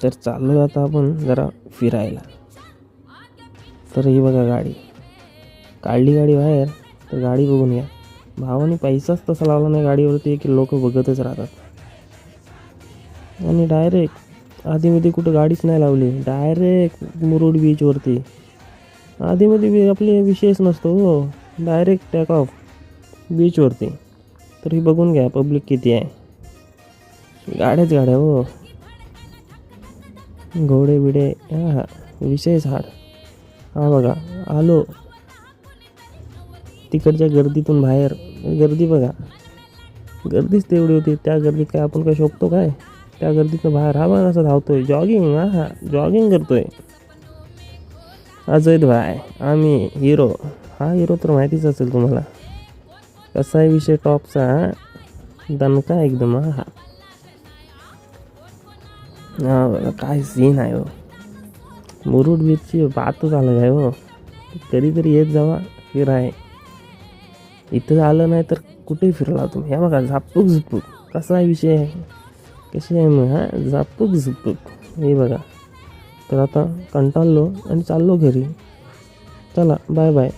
तर चाललो आता आपण जरा फिरायला. तर ही बघा गाडी काढली गाडी बाहेर. तर गाडी बघून घ्या. भावाने पैसाच तसा लावला नाही गाडीवरती की लोक बघतच राहतात. आणि डायरेक्ट आधीमध्ये कुठं गाडीच नाही लावली, डायरेक्ट मुरुड बीचवरती. आधीमध्ये आपले विषयच नसतो हो, डायरेक्ट टॅक ऑफ बीचवरती. तर ही बघून घ्या पब्लिक किती आहे. गाड्याच गाड्या हो, घोडे बिडे, हा विषयच हाड. हा बघा आलो तिकडच्या गर्दीतून बाहेर. गर्दी बघा, गर्दीच तेवढी होती. त्या गर्दीत काय आपण काय शोधतो काय? त्या गर्दीतून बाहेर हा बघा असं धावतोय, जॉगिंग. हा जॉगिंग करतोय अजय भाई. आम्ही हिरो. हा हिरो तर माहितीच असेल तुम्हाला. कसा आहे विषय टॉपचा, दणका एकदम. हा हा बघा काय सीन आहे हो. मुरुड बीचची बातच अलग आहे हो. कधीतरी येत जावा फिराय. इथं आलं नाही तर कुठेही फिरला तुम्ही. हे बघा झापूक झुपूक कसा आहे विषय, कशी आहे मग. हा झापूक झुपूक हे बघा. तर आता कंटाळलो आणि चाललो घरी. चला बाय बाय.